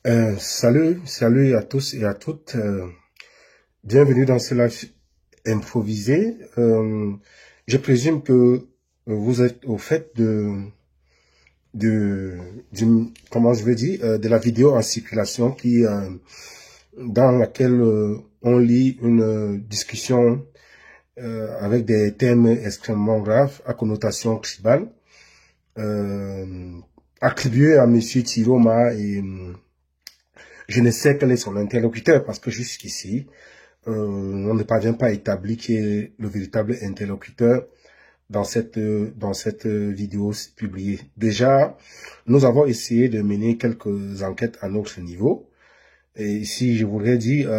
Salut à tous et à toutes. Bienvenue dans ce live improvisé. Je présume que vous êtes au fait comment je veux dire, de la vidéo en circulation dans laquelle on lit une discussion avec des thèmes extrêmement graves à connotation tribale, attribués à Monsieur Tiroma et je ne sais quel est son interlocuteur parce que jusqu'ici, on ne parvient pas à établir qui est le véritable interlocuteur dans cette vidéo publiée. Déjà, nous avons essayé de mener quelques enquêtes à notre niveau. Et ici, je voudrais dire,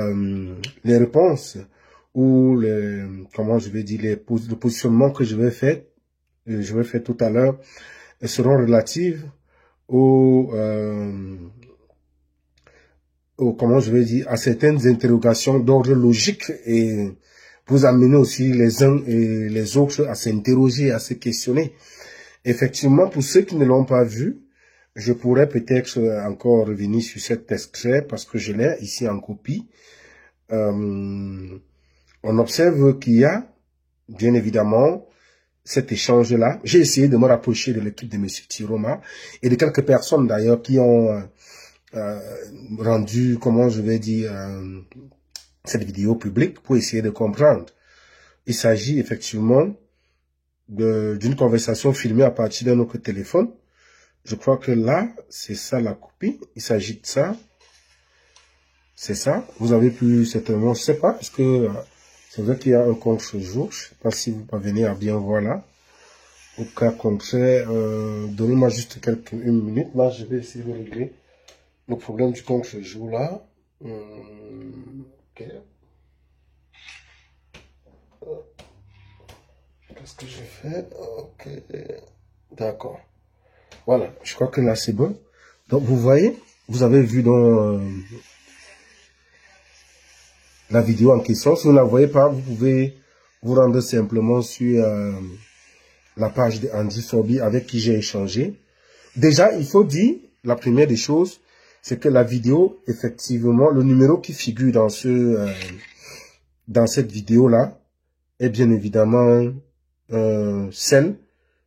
les réponses ou comment je vais dire, le positionnement que je vais faire tout à l'heure seront relatives comment je vais dire, à certaines interrogations d'ordre logique et vous amener aussi les uns et les autres à s'interroger, à se questionner. Effectivement, pour ceux qui ne l'ont pas vu, je pourrais peut-être encore revenir sur cet extrait parce que je l'ai ici en copie. On observe qu'il y a, bien évidemment, cet échange-là. J'ai essayé de me rapprocher de l'équipe de M. Tiroma et de quelques personnes d'ailleurs qui ont rendu, comment je vais dire, cette vidéo publique pour essayer de comprendre. Il s'agit effectivement d'une conversation filmée à partir d'un autre téléphone. Je crois que là, c'est ça la copie. Il s'agit de ça. C'est ça. Vous avez pu certainement, je sais pas, est-ce que c'est vrai qu'il y a un contre-jour. Je sais pas si vous parvenez à bien voir là. Au cas contraire, donnez-moi juste une minute. Là, je vais essayer de régler le problème du contre-jour là. Ok. Qu'est-ce que je fais? Ok. D'accord. Voilà. Je crois que là, c'est bon. Donc, vous voyez, vous avez vu dans la vidéo en question. Si vous ne la voyez pas, vous pouvez vous rendre simplement sur la page de Andy Forby avec qui j'ai échangé. Déjà, il faut dire, la première des choses, c'est que la vidéo, effectivement, le numéro qui figure dans cette vidéo-là est bien évidemment celle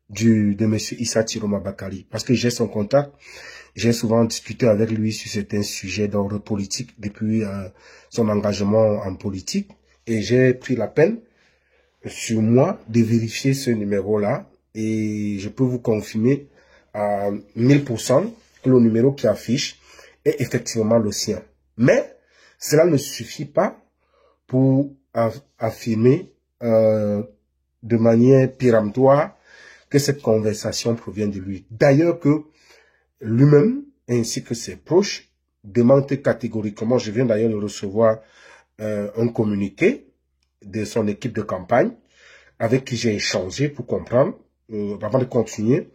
de M. Issa Tiroma Bakari. Parce que j'ai son contact, j'ai souvent discuté avec lui sur certains sujets d'ordre politique depuis son engagement en politique. Et j'ai pris la peine sur moi de vérifier ce numéro-là. Et je peux vous confirmer à 1000% que le numéro qui affiche est effectivement le sien. Mais cela ne suffit pas pour affirmer de manière péremptoire que cette conversation provient de lui. D'ailleurs que lui-même, ainsi que ses proches, démentent catégoriquement, je viens d'ailleurs de recevoir un communiqué de son équipe de campagne avec qui j'ai échangé pour comprendre. Avant de continuer,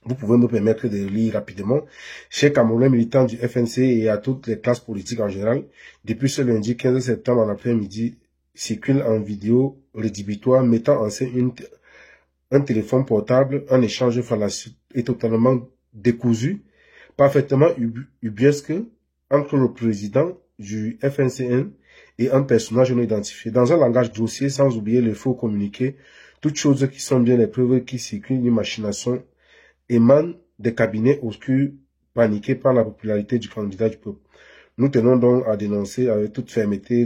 vous pouvez me permettre de lire rapidement. Chers Camerounais militants du FNC et à toutes les classes politiques en général, depuis ce lundi 15 septembre en après-midi, circule en vidéo rédhibitoire mettant en scène un téléphone portable, un échange fallacieux et totalement décousu, parfaitement ubuesque entre le président du FNCN et un personnage non identifié. Dans un langage grossier, sans oublier les faux communiqués, toutes choses qui sont bien les preuves qui circulent une machination émanent des cabinets obscurs paniqués par la popularité du candidat du peuple. Nous tenons donc à dénoncer avec toute fermeté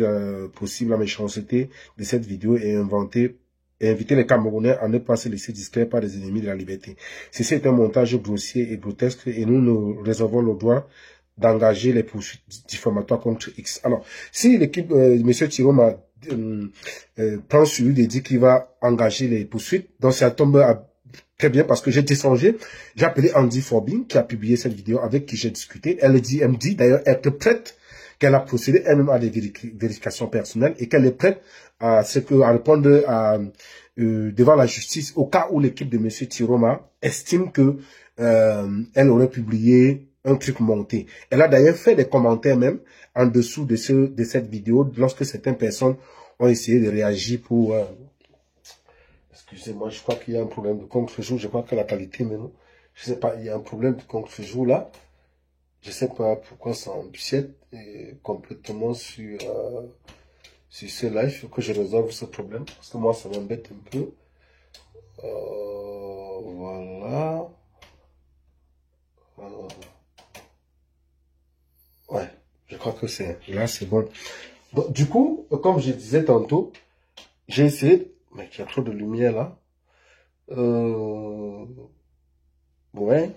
possible la méchanceté de cette vidéo et inviter les Camerounais à ne pas se laisser distraire par des ennemis de la liberté. Ceci est un montage grossier et grotesque et nous nous réservons le droit d'engager les poursuites diffamatoires contre X. Alors, si l'équipe, M. Tiroma prend sur lui de dire qu'il va engager les poursuites, donc ça tombe très bien parce que j'ai échangé, j'ai appelé Andy Forby qui a publié cette vidéo avec qui j'ai discuté. Elle me dit d'ailleurs être prête, qu'elle a procédé elle-même à des vérifications personnelles et qu'elle est prête à répondre devant la justice au cas où l'équipe de M. Tiroma estime que elle aurait publié un truc monté. Elle a d'ailleurs fait des commentaires même en dessous de cette vidéo lorsque certaines personnes ont essayé de réagir pour excusez-moi, je crois qu'il y a un problème de contre-jour. Je crois que la qualité maintenant, je sais pas, il y a un problème de contre-jour là. Je sais pas pourquoi ça empiète complètement sur ce live. Il faut que je résolve ce problème. Parce que moi, ça m'embête un peu. Voilà. Ouais, je crois que c'est... Là, c'est bon. Donc, du coup, comme je disais tantôt, j'ai essayé... Mais il y a trop de lumière là. Ouais.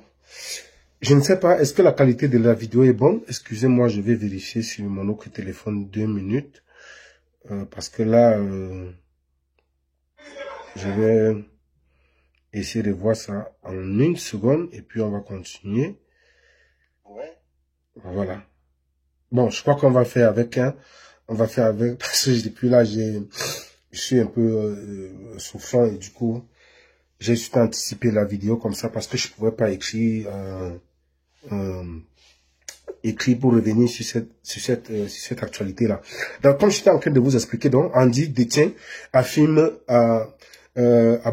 Je ne sais pas, est-ce que la qualité de la vidéo est bonne? Excusez-moi, je vais vérifier sur mon autre téléphone 2 minutes. Parce que là, je vais essayer de voir ça en 1 seconde et puis on va continuer. Ouais. Voilà. Bon, je crois qu'on va faire avec on va faire avec, parce que depuis là, je suis un peu souffrant et du coup, j'ai juste anticipé la vidéo comme ça parce que je pouvais pas écrire pour revenir sur cette actualité-là. Donc, comme j'étais en train de vous expliquer, donc, Andy Détien affirme à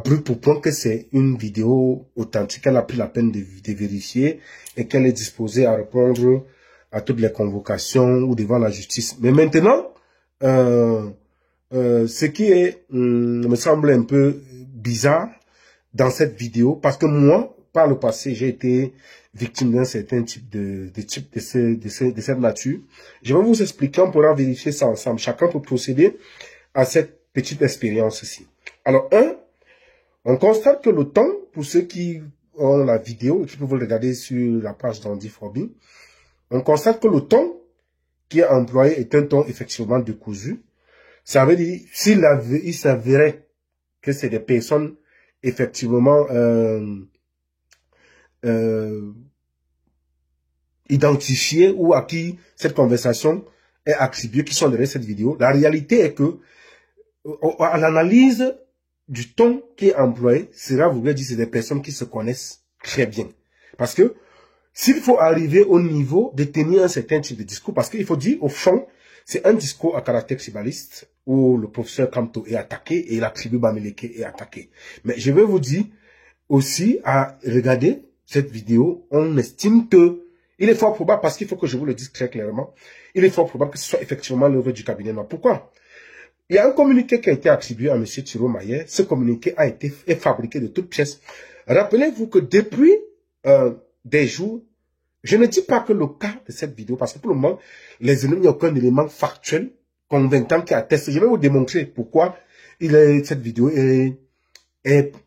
brut pour point que c'est une vidéo authentique. Elle a pris la peine de vérifier et qu'elle est disposée à répondre à toutes les convocations ou devant la justice. Mais maintenant, ce qui me semble un peu bizarre dans cette vidéo, parce que moi, par le passé, j'ai été victime d'un certain type de cette nature. Je vais vous expliquer, on pourra vérifier ça ensemble. Chacun peut procéder à cette petite expérience-ci. Alors, on constate que le temps, pour ceux qui ont la vidéo et qui peuvent le regarder sur la page d'Andy Forby, on constate que le ton qui est employé est un ton effectivement décousu. Ça veut dire, il s'avérait que c'est des personnes effectivement identifiées ou à qui cette conversation est attribuée, qui sont derrière cette vidéo. La réalité est que à l'analyse du ton qui est employé, cela voudrait dire que c'est des personnes qui se connaissent très bien. Parce que s'il faut arriver au niveau de tenir un certain type de discours, parce qu'il faut dire, au fond, c'est un discours à caractère tribaliste où le professeur Kamto est attaqué et la tribu Bamileke est attaquée. Mais je vais vous dire aussi, à regarder cette vidéo, on estime que il est fort probable, parce qu'il faut que je vous le dise très clairement, il est fort probable que ce soit effectivement l'œuvre du cabinet noir. Pourquoi? Il y a un communiqué qui a été attribué à M. Thiro Maillet. Ce communiqué est fabriqué de toutes pièces. Rappelez-vous que depuis des jours, je ne dis pas que le cas de cette vidéo, parce que pour le moment, les ennemis n'ont aucun élément factuel, convaincant qui atteste. Je vais vous démontrer pourquoi cette vidéo est,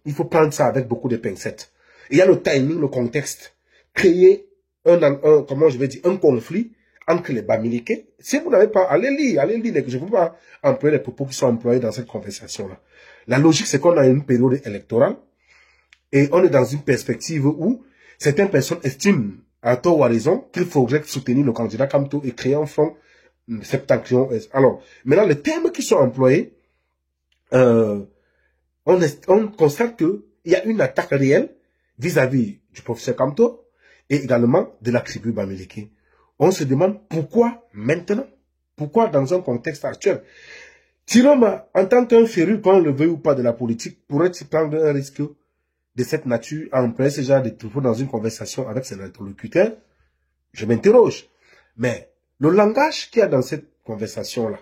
il faut prendre ça avec beaucoup de pincettes. Il y a le timing, le contexte, créer comment je vais dire, un conflit entre les Bamileke. Si vous n'avez pas, allez lire, je ne veux pas employer les propos qui sont employés dans cette conversation-là. La logique, c'est qu'on a une période électorale et on est dans une perspective où certaines personnes estiment, à tort ou à raison, qu'il faudrait soutenir le candidat Kamto et créer un front septentrion. Alors, maintenant, les termes qui sont employés, on constate qu'il y a une attaque réelle vis-à-vis du professeur Kamto et également de la tribu Bamileke. On se demande pourquoi maintenant? Pourquoi dans un contexte actuel? Tiroma, en tant qu'un féru, qu'on le veuille ou pas de la politique, pourrait-il prendre un risque de cette nature à employer ce genre de propos dans une conversation avec ses interlocuteurs? Je m'interroge. Mais le langage qu'il y a dans cette conversation-là,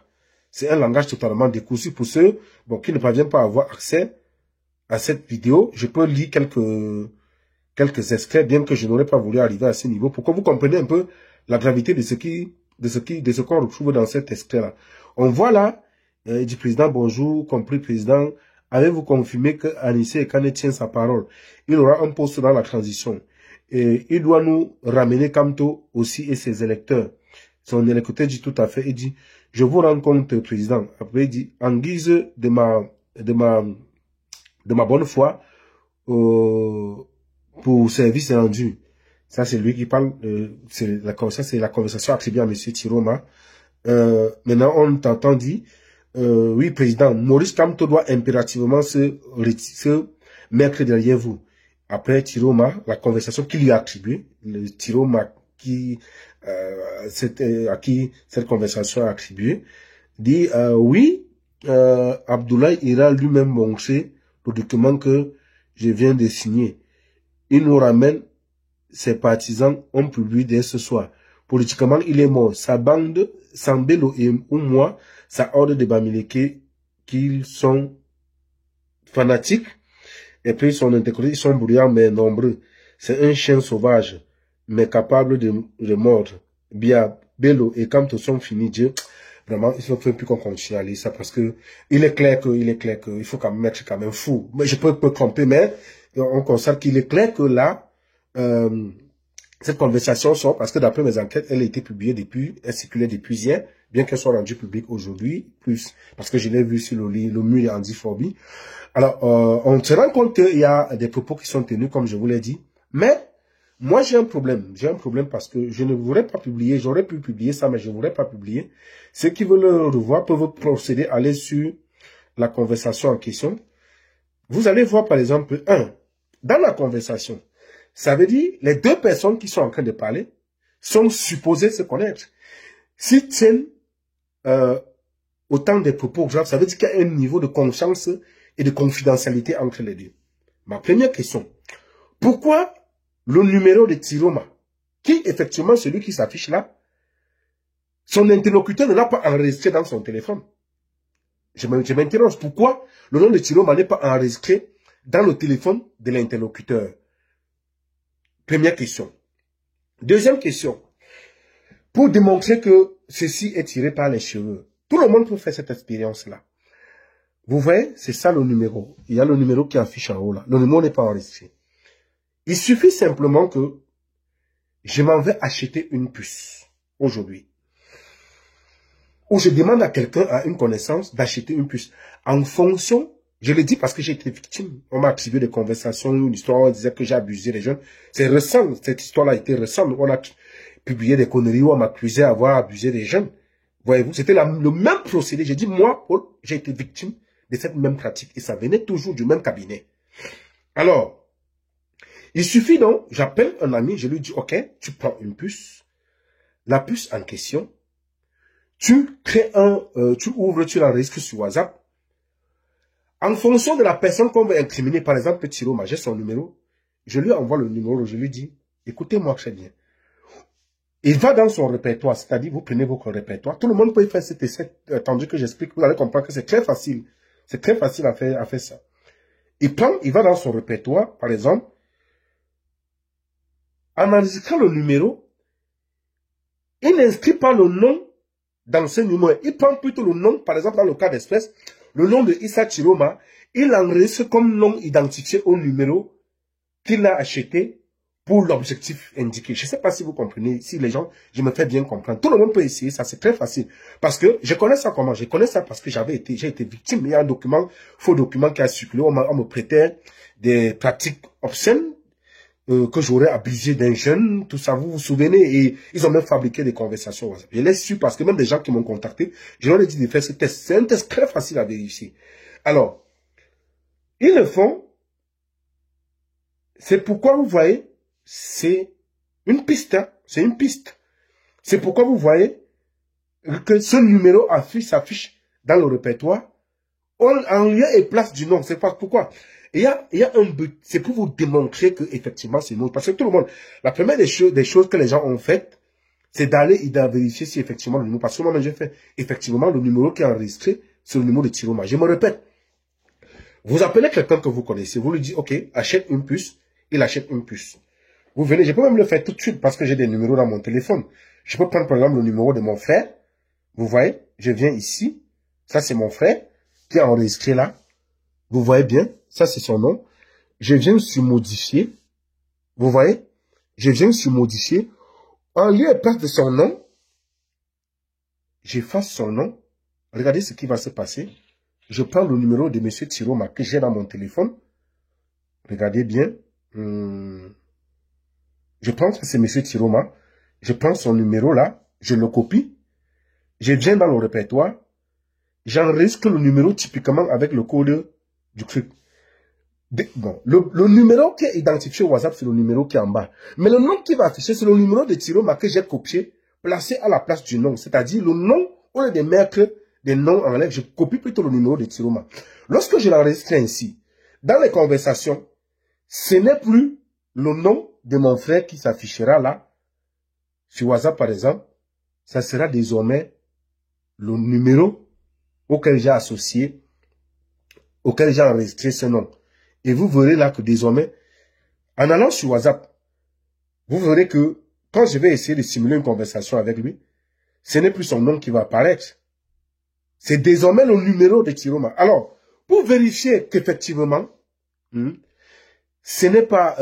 c'est un langage totalement décousu. Pour ceux qui ne parviennent pas à avoir accès à cette vidéo, je peux lire quelques extraits, bien que je n'aurais pas voulu arriver à ce niveau, pour que vous compreniez un peu la gravité de ce qu'on retrouve dans cet extrait-là. On voit là, du président, bonjour, compris président, avez-vous confirmé que Anissé Ekane tient sa parole? Il aura un poste dans la transition. Et il doit nous ramener Kamto aussi et ses électeurs. Son électeur dit tout à fait, il dit, je vous rends compte, président. Après, il dit, en guise de ma bonne foi, pour service rendu. Ça, c'est lui qui parle, c'est la conversation attribuée à M. Tiroma. Maintenant, on t'entend dire, oui, président, Maurice Kamto doit impérativement se mettre derrière vous. Après Tiroma, la conversation qu'il lui a attribuée, le Tiroma à qui cette conversation a attribuée, dit, oui, Abdoulaye ira lui-même montrer le document que je viens de signer. Il nous ramène ses partisans ont publié dès ce soir. Politiquement, il est mort. Sa bande, Sambelo et ou moi, sa horde de Bamileke, qu'ils sont fanatiques, et puis son intégrité, ils sont bruyants mais nombreux. C'est un chien sauvage, mais capable de mordre. Bien, Bello, et quand ils sont finis, Dieu, vraiment, il ne faut plus qu'on continue à lire ça, parce que il est clair qu'il faut quand même être quand même fou. Mais je peux tromper, mais on constate qu'il est clair que là, cette conversation sort, parce que d'après mes enquêtes, elle a été publiée depuis, elle circulait depuis hier, bien qu'elle soit rendue publique aujourd'hui, plus, parce que je l'ai vu sur le mur d'Andy-Phobie. Alors, on se rend compte qu'il y a des propos qui sont tenus, comme je vous l'ai dit, mais moi j'ai un problème parce que je ne voudrais pas publier, j'aurais pu publier ça, mais je ne voudrais pas publier. Ceux qui veulent le revoir peuvent procéder à aller sur la conversation en question. Vous allez voir par exemple, dans la conversation, ça veut dire les deux personnes qui sont en train de parler sont supposées se connaître. S'ils tiennent autant des propos graves, ça veut dire qu'il y a un niveau de confiance et de confidentialité entre les deux. Ma première question, pourquoi le numéro de Tiroma, qui effectivement celui qui s'affiche là, son interlocuteur ne l'a pas enregistré dans son téléphone? Je m'interroge, pourquoi le nom de Tiroma n'est pas enregistré dans le téléphone de l'interlocuteur? Première question. Deuxième question. Pour démontrer que ceci est tiré par les cheveux, tout le monde peut faire cette expérience-là. Vous voyez, c'est ça le numéro. Il y a le numéro qui affiche en haut là. Le numéro n'est pas enregistré. Il suffit simplement que je m'en vais acheter une puce aujourd'hui. Ou je demande à quelqu'un, à une connaissance, d'acheter une puce. En fonction, je le dis parce que j'ai été victime. On m'a attribué des conversations, une histoire, on disait que j'ai abusé les jeunes. C'est récent, cette histoire-là a été récente. On a publié des conneries où on m'accusait d'avoir abusé des jeunes. Voyez-vous, c'était le même procédé. J'ai dit, moi, Paul, j'ai été victime de cette même pratique. Et ça venait toujours du même cabinet. Alors, il suffit donc, j'appelle un ami, je lui dis, ok, tu prends une puce. La puce en question, tu crées tu ouvres, tu l'enregistres sur WhatsApp. En fonction de la personne qu'on veut incriminer, par exemple, Tiroma, j'ai son numéro, je lui envoie le numéro, je lui dis, écoutez-moi très bien. Il va dans son répertoire, c'est-à-dire, vous prenez votre répertoire. Tout le monde peut faire cet essai, attendu que j'explique, vous allez comprendre que c'est très facile. C'est très facile à faire ça. Il va dans son répertoire, par exemple, en enregistrant le numéro, il n'inscrit pas le nom dans ce numéro. Il prend plutôt le nom, par exemple, dans le cas d'espèce, le nom de Issa Tiroma, il l'enregistre comme nom identifié au numéro qu'il a acheté pour l'objectif indiqué. Je ne sais pas si vous comprenez, si les gens, je me fais bien comprendre. Tout le monde peut essayer ça, c'est très facile. Parce que je connais ça comment? Je connais ça parce que j'ai été victime. Il y a un document, faux document qui a circulé, on me prêtait des pratiques obscènes que j'aurais abusé d'un jeune, tout ça, vous vous souvenez, et ils ont même fabriqué des conversations WhatsApp. Je l'ai su parce que même des gens qui m'ont contacté, je leur ai dit de faire ce test. C'est un test très facile à vérifier. Alors, ils le font. C'est pourquoi vous voyez, c'est une piste. Hein? C'est une piste. C'est pourquoi vous voyez que ce numéro s'affiche dans le répertoire en lieu et place du nom. C'est pas pourquoi. Il y a un but. C'est pour vous démontrer que effectivement c'est nous. Parce que tout le monde, la première des choses que les gens ont faites, c'est d'aller vérifier si effectivement le numéro. Parce que moi, j'ai fait effectivement le numéro qui est enregistré, c'est le numéro de Tiroma. Je me répète. Vous appelez quelqu'un que vous connaissez, vous lui dites, ok, achète une puce, il achète une puce. Vous venez, je peux même le faire tout de suite parce que j'ai des numéros dans mon téléphone. Je peux prendre par exemple le numéro de mon frère. Vous voyez, je viens ici. Ça, c'est mon frère qui est enregistré là. Vous voyez bien, ça, c'est son nom. Je viens sur modifier. Vous voyez, je viens sur modifier. En lieu et place de son nom, j'efface son nom. Regardez ce qui va se passer. Je prends le numéro de M. Tiroma que j'ai dans mon téléphone. Regardez bien. Je prends, c'est M. Tiroma. Je prends son numéro là. Je le copie. Je viens dans le répertoire. J'enregistre le numéro typiquement avec le code du truc. Bon, le numéro qui est identifié au WhatsApp, c'est le numéro qui est en bas. Mais le nom qui va afficher, c'est le numéro de Tiroma que j'ai copié, placé à la place du nom. C'est-à-dire le nom, au lieu de mettre des noms en lettres, je copie plutôt le numéro de Tiroma. Lorsque je l'enregistre ainsi, dans les conversations, ce n'est plus le nom de mon frère qui s'affichera là, sur WhatsApp par exemple, ça sera désormais le numéro auquel j'ai associé, auquel j'ai enregistré ce nom. Et vous verrez là que désormais, en allant sur WhatsApp, vous verrez que quand je vais essayer de simuler une conversation avec lui, ce n'est plus son nom qui va apparaître. C'est désormais le numéro de Chiroma. Alors, pour vérifier qu'effectivement, ce n'est pas...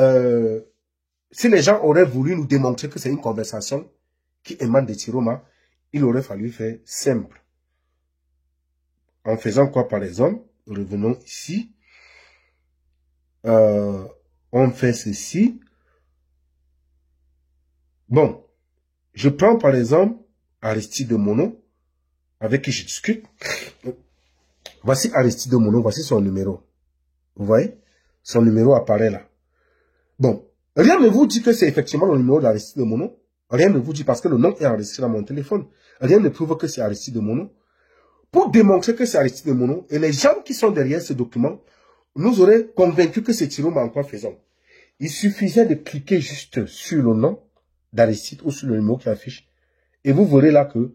si les gens auraient voulu nous démontrer que c'est une conversation qui émane de Chiroma, il aurait fallu faire simple. En faisant quoi, par exemple? Revenons ici. On fait ceci. Bon, je prends par exemple Aristide Mono, avec qui je discute. Voici Aristide Mono, voici son numéro. Vous voyez? Son numéro apparaît là. Bon, rien ne vous dit que c'est effectivement le numéro d'Aristide Mono. Rien ne vous dit parce que le nom est enregistré dans mon téléphone. Rien ne prouve que c'est Aristide Mono. Pour démontrer que c'est Aristide Mono, et les gens qui sont derrière ce document nous auraient convaincus que c'est Chiroma en quoi faisant. Il suffisait de cliquer juste sur le nom d'Aristide ou sur le numéro qui affiche. Et vous verrez là que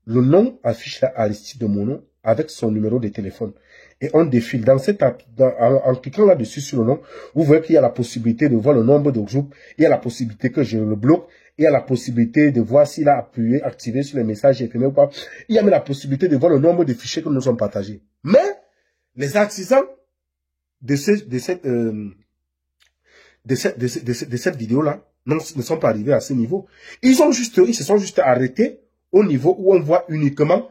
le nom affiche là Aristide Mono avec son numéro de téléphone. Et on défile. En cliquant là-dessus sur le nom, vous voyez qu'il y a la possibilité de voir le nombre de groupes. Il y a la possibilité que je le bloque. Il y a la possibilité de voir s'il a appuyé, activé sur les messages éphémères ou pas. Il y a même la possibilité de voir le nombre de fichiers que nous sommes partagés. Mais les artisans de cette vidéo-là ne sont pas arrivés à ce niveau. Ils se sont juste arrêtés au niveau où on voit uniquement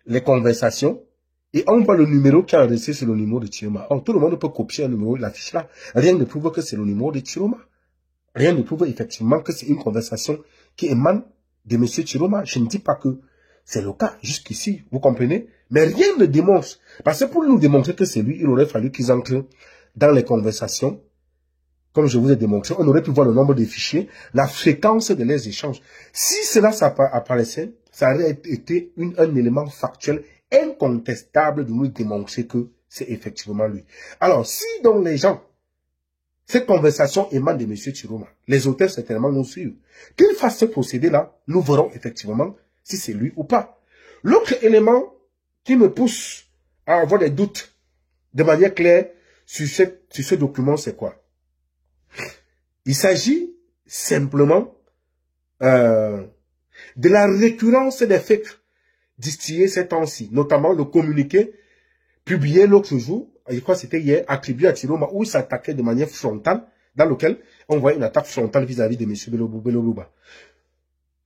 les conversations et on voit le numéro qui est enregistré sur le numéro de Chiroma. Or, tout le monde peut copier un numéro, l'affiche là. Rien ne prouve que c'est le numéro de Chiroma. Rien ne prouve effectivement que c'est une conversation qui émane de M. Chiroma. Je ne dis pas que c'est le cas jusqu'ici, vous comprenez? Mais rien ne démontre. Parce que pour nous démontrer que c'est lui, il aurait fallu qu'ils entrent dans les conversations. Comme je vous ai démontré, on aurait pu voir le nombre de fichiers, la fréquence de les échanges. Si cela apparaissait, ça aurait été un élément factuel incontestable de nous démontrer que c'est effectivement lui. Alors, si donc les gens, cette conversation émane de M. Chiroma, les auteurs certainement nous suivent, qu'ils fassent ce procédé-là, nous verrons effectivement si c'est lui ou pas. L'autre élément qui me pousse à avoir des doutes de manière claire sur ce document, c'est quoi? Il s'agit simplement de la récurrence des faits distillés ces temps-ci, notamment le communiqué publié l'autre jour, je crois que c'était hier, attribué à Chiroma, où il s'attaquait de manière frontale, dans lequel on voit une attaque frontale vis-à-vis de M. Belobouba.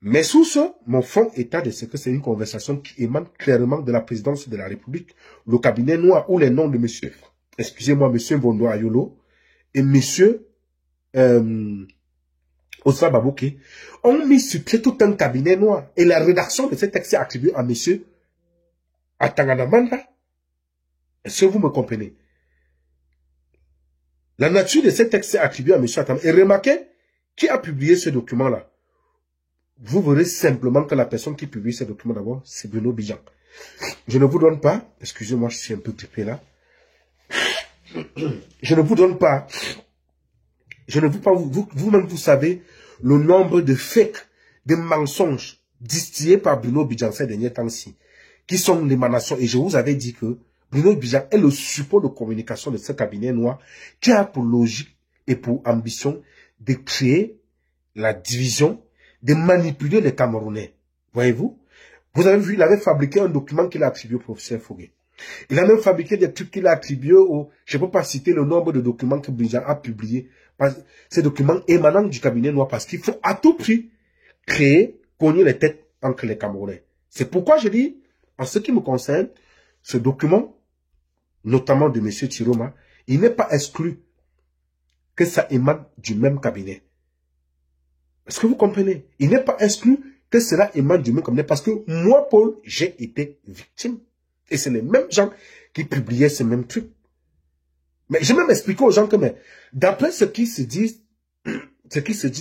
Mes sources m'en font état de ce que c'est une conversation qui émane clairement de la présidence de la République, le cabinet noir, où les noms de M. Mbondo Ayolo et M. Osman Babouké ont mis sur pied tout un cabinet noir. Et la rédaction de ce texte est attribuée à M. Atanganamanda. Est-ce que vous me comprenez? La nature de ce texte est attribuée à M. Atanganamanda. Et remarquez qui a publié ce document-là. Vous verrez simplement que la personne qui publie ce document d'abord, c'est Bruno Bijan. Je ne vous donne pas, excusez-moi, je suis un peu grippé là. Je ne vous donne pas, vous-même vous savez le nombre de fakes, de mensonges distillés par Bruno Bijan ces derniers temps-ci, qui sont l'émanation. Et je vous avais dit que Bruno Bijan est le support de communication de ce cabinet noir qui a pour logique et pour ambition de créer la division, de manipuler les Camerounais. Voyez-vous? Vous avez vu, il avait fabriqué un document qu'il a attribué au professeur Fougué. Il a même fabriqué des trucs qu'il a attribués au... Je ne peux pas citer le nombre de documents que Bijan a publiés. Ces documents émanant du cabinet noir parce qu'il faut à tout prix créer, cogner les têtes entre les Camerounais. C'est pourquoi je dis, en ce qui me concerne, ce document, notamment de M. Chiroma, il n'est pas exclu que ça émane du même cabinet. Est-ce que vous comprenez? Il n'est pas exclu que cela émane du même cabinet parce que moi, Paul, j'ai été victime. Et c'est les mêmes gens qui publiaient ce même truc. Mais je vais même expliquer aux gens que, d'après ce qui se dit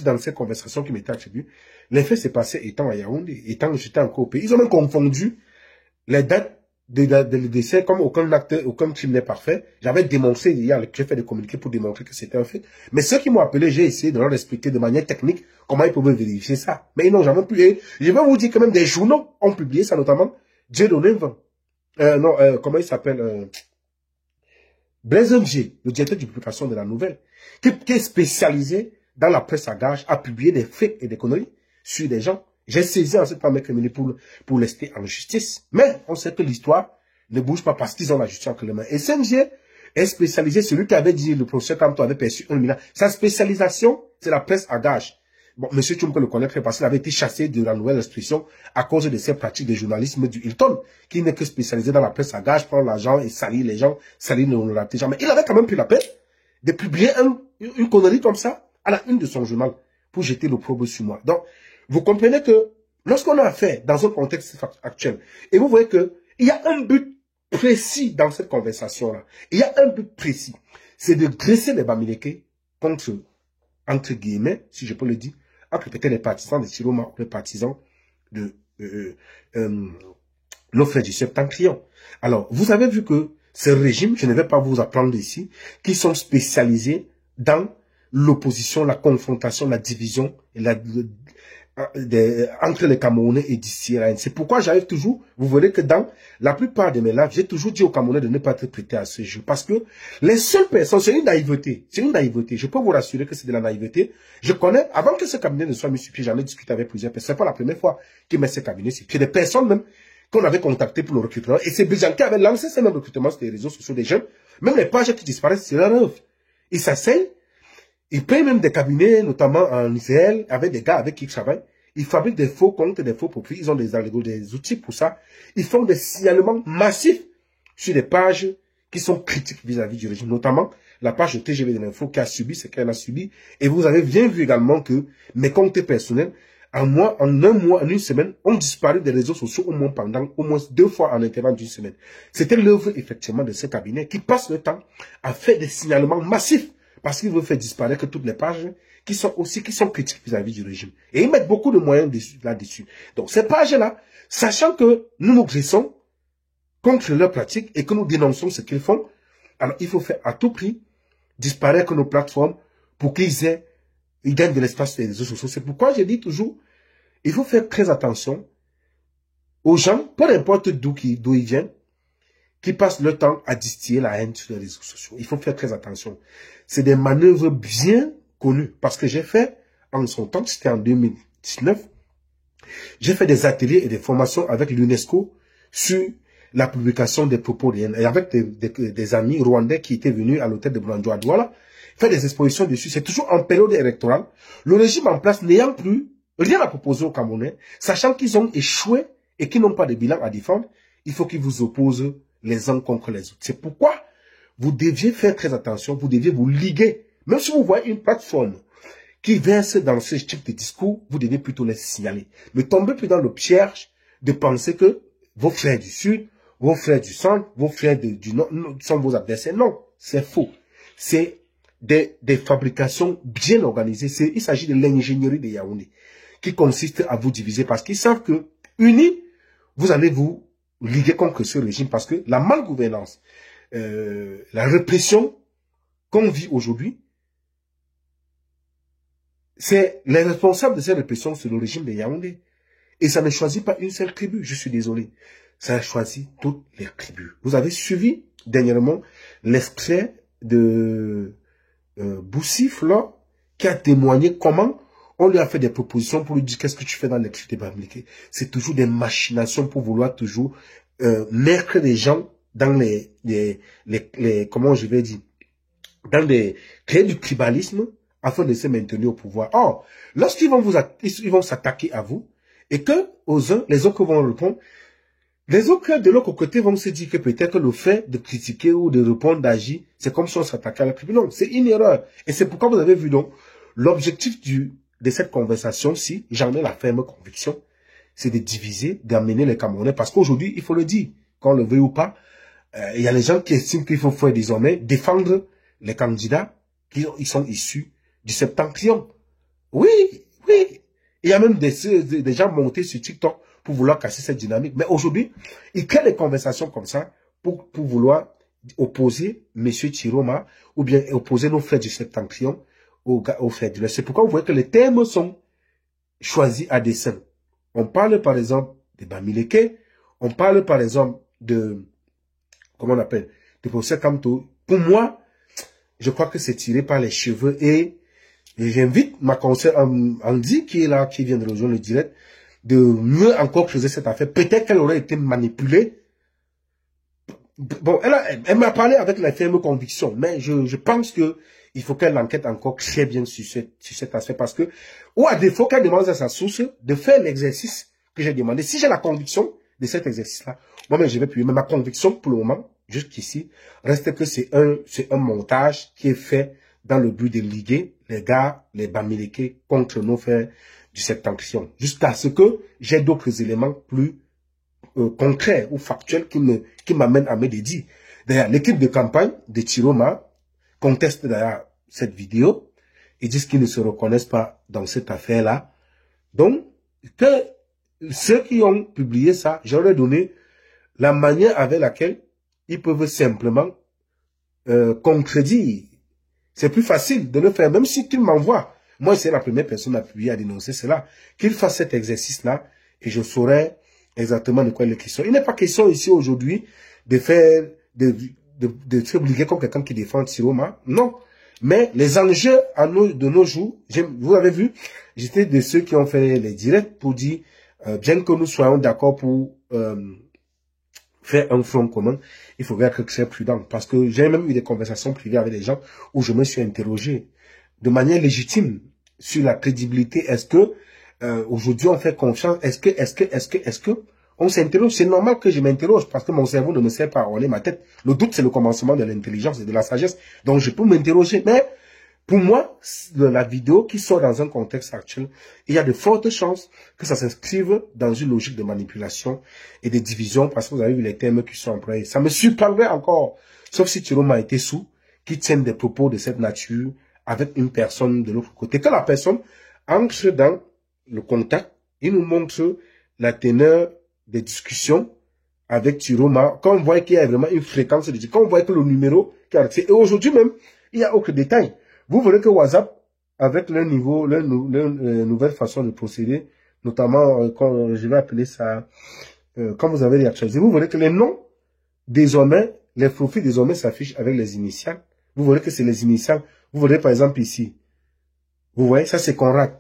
dans ces conversations qui m'étaient attribuées, les faits s'est passé étant à Yaoundé, étant j'étais encore au pays. Ils ont même confondu les dates de le décès, comme aucun acteur, aucun crime n'est parfait, j'avais démontré hier, j'ai fait des communiqués pour démontrer que c'était un fait. Mais ceux qui m'ont appelé, j'ai essayé de leur expliquer de manière technique comment ils pouvaient vérifier ça. Mais ils n'ont jamais pu. Et je vais vous dire que même des journaux ont publié ça, notamment Dieudonné Van. Comment il s'appelle Blaise Mg, le directeur de publication de la nouvelle, qui est spécialisé dans la presse à gage, a publié des faits et des conneries sur des gens. J'ai saisi en cette famille criminelle pour rester en justice. Mais on sait que l'histoire ne bouge pas parce qu'ils ont la justice entre les mains. Et SMG est spécialisé, celui qui avait dit le professeur Camto avait perçu 1 milliard. Sa spécialisation, c'est la presse à gage. Bon, monsieur Tchoum peut le connaître parce qu'il avait été chassé de la nouvelle instruction à cause de ses pratiques de journalisme du Hilton, qui n'est que spécialisé dans la presse à gage, prendre l'argent et salir les gens, salir les gens. Mais il avait quand même pris la peine de publier une connerie comme ça à la une de son journal pour jeter l'opprobre sur moi. Donc, vous comprenez que lorsqu'on a affaire dans un contexte actuel, et vous voyez que il y a un but précis dans cette conversation-là. Il y a un but précis. C'est de dresser les Bamileke contre, entre guillemets, si je peux le dire, entre peut-être les partisans de Chiroma ou les partisans de nos frères du Septentrion. Alors, vous avez vu que ce régime, je ne vais pas vous apprendre ici, qui sont spécialisés dans l'opposition, la confrontation, la division et entre les Camerounais et d'ici. C'est pourquoi j'arrive toujours, vous verrez que dans la plupart de mes lives, j'ai toujours dit aux Camerounais de ne pas être prêtés à ce jeu. Parce que les seules personnes, c'est une naïveté. C'est une naïveté. Je peux vous rassurer que c'est de la naïveté. Je connais, avant que ce cabinet ne soit mis sur pied, j'en ai discuté avec plusieurs personnes. C'est pas la première fois qu'ils mettent ce cabinet sur pied. Des personnes même qu'on avait contactées pour le recrutement. Et c'est Bijan qui avait lancé ces mêmes recrutements sur les réseaux sociaux des jeunes. Même les pages qui disparaissent, c'est leur œuvre. Ils s'asseyent. Ils payent même des cabinets, notamment en Israël, avec des gars avec qui ils travaillent. Ils fabriquent des faux comptes, des faux profils. Ils ont des outils pour ça. Ils font des signalements massifs sur des pages qui sont critiques vis-à-vis du régime. Notamment, la page de TGV de l'info qui a subi ce qu'elle a subi. Et vous avez bien vu également que mes comptes personnels, en un mois, en une semaine, ont disparu des réseaux sociaux au moins pendant au moins 2 fois en intervalle d'une semaine. C'était l'œuvre, effectivement, de ce cabinet qui passe le temps à faire des signalements massifs. Parce qu'ils veulent faire disparaître toutes les pages qui sont critiques vis-à-vis du régime. Et ils mettent beaucoup de moyens là-dessus. Donc, ces pages-là, sachant que nous nous dressons contre leurs pratiques et que nous dénonçons ce qu'ils font, alors il faut faire à tout prix disparaître nos plateformes pour qu'ils gagnent de l'espace sur les réseaux sociaux. C'est pourquoi je dis toujours, il faut faire très attention aux gens, peu importe d'où ils viennent, qui passent leur temps à distiller la haine sur les réseaux sociaux. Il faut faire très attention. C'est des manœuvres bien connues. Parce que j'ai fait, en son temps, c'était en 2019, j'ai fait des ateliers et des formations avec l'UNESCO sur la publication des propos de haine. Et avec des amis rwandais qui étaient venus à l'hôtel de Branjo à Douala, faire des expositions dessus. C'est toujours en période électorale. Le régime en place n'ayant plus rien à proposer aux Camerounais, sachant qu'ils ont échoué et qu'ils n'ont pas de bilan à défendre, il faut qu'ils vous opposent les uns contre les autres. C'est pourquoi vous deviez faire très attention, vous deviez vous liguer. Même si vous voyez une plateforme qui verse dans ce type de discours, vous devez plutôt les signaler. Ne tombez plus dans le piège de penser que vos frères du Sud, vos frères du Centre, vos frères du Nord sont vos adversaires. Non, c'est faux. C'est des fabrications bien organisées. Il s'agit de l'ingénierie de Yaoundé qui consiste à vous diviser parce qu'ils savent que, unis, vous allez vous liguer contre ce régime parce que la malgouvernance, la répression qu'on vit aujourd'hui, c'est les responsables de cette répression, c'est le régime de Yaoundé. Et ça ne choisit pas une seule tribu, je suis désolé. Ça a choisi toutes les tribus. Vous avez suivi dernièrement l'extrait de Boussif, là, qui a témoigné comment on lui a fait des propositions pour lui dire qu'est-ce que tu fais dans les tribus Bamileke. C'est toujours des machinations pour vouloir toujours mettre les gens dans comment je vais dire, créer du tribalisme afin de se maintenir au pouvoir. Or, lorsqu'ils vont s'attaquer à vous, et que les autres vont répondre, les autres de l'autre côté vont se dire que peut-être le fait de critiquer ou de répondre, d'agir, c'est comme si on s'attaquait à la tribu. Non, c'est une erreur. Et c'est pourquoi vous avez vu donc, l'objectif de cette conversation-ci, j'en ai la ferme conviction, c'est de diviser, d'amener les Camerounais. Parce qu'aujourd'hui, il faut le dire, qu'on le veuille ou pas, il y a les gens qui estiment qu'il faut faire désormais défendre les candidats qui sont issus du Septentrion. Oui, oui. Il y a même des gens montés sur TikTok pour vouloir casser cette dynamique. Mais aujourd'hui, il crée des conversations comme ça pour vouloir opposer M. Chiroma ou bien opposer nos frères du Septentrion aux frères du Nord. C'est pourquoi vous voyez que les thèmes sont choisis à dessein. On parle par exemple de Bamileke, on parle par exemple de, comment on appelle, de professeur Kamto. Pour moi, je crois que c'est tiré par les cheveux et j'invite ma conseillère Andy qui est là, qui vient de rejoindre le direct, de mieux encore creuser cette affaire. Peut-être qu'elle aurait été manipulée. Bon, elle m'a parlé avec la ferme conviction, mais je pense que il faut qu'elle enquête encore très bien sur cet aspect parce que, ou à défaut qu'elle demande à sa source de faire l'exercice que j'ai demandé. Si j'ai la conviction de cet exercice-là, moi-même je vais plus. Mais ma conviction pour le moment, jusqu'ici, reste que c'est un montage qui est fait dans le but de liguer les gars, les Bamileke contre nos frères du Septentrion. Jusqu'à ce que j'ai d'autres éléments plus concrets ou factuels qui m'amènent à me dédier. D'ailleurs, l'équipe de campagne de Chiroma conteste d'ailleurs cette vidéo et disent qu'ils ne se reconnaissent pas dans cette affaire-là. Donc, que ceux qui ont publié ça, j'aurais donné la manière avec laquelle ils peuvent simplement contredire. C'est plus facile de le faire, même si tu m'envoies. Moi, c'est la première personne à publier, à dénoncer cela. Qu'il fasse cet exercice-là et je saurai exactement de quoi il est question. Il n'est pas question ici aujourd'hui de faire, de se obliger comme quelqu'un qui défend Chiroma. Non. Mais les enjeux de nos jours, vous avez vu, j'étais de ceux qui ont fait les directs pour dire, bien que nous soyons d'accord pour faire un front commun, il faudrait être très prudent. Parce que j'ai même eu des conversations privées avec des gens où je me suis interrogé de manière légitime sur la crédibilité. Est-ce que aujourd'hui on fait confiance? Est-ce que on s'interroge? C'est normal que je m'interroge parce que mon cerveau ne me sert pas à orner ma tête. Le doute, c'est le commencement de l'intelligence et de la sagesse. Donc je peux m'interroger. Mais pour moi, la vidéo qui sort dans un contexte actuel, il y a de fortes chances que ça s'inscrive dans une logique de manipulation et de division parce que vous avez vu les termes qui sont employés. Ça me surprendrait encore, sauf si Chiroma a été sous, qui tiennent des propos de cette nature avec une personne de l'autre côté. Que la personne entre dans le contact, il nous montre la teneur des discussions avec Chiroma. Quand on voit qu'il y a vraiment une fréquence de discussion, quand on voit que le numéro qui a été, et aujourd'hui même, il n'y a aucun détail. Vous voyez que WhatsApp, avec leur niveau, leur nouvelle façon de procéder, notamment, quand je vais appeler ça, quand vous avez réactualisé, vous voyez que les noms, désormais, les profils désormais s'affichent avec les initiales. Vous voyez que c'est les initiales. Vous voyez par exemple ici. Vous voyez, ça c'est Conrad.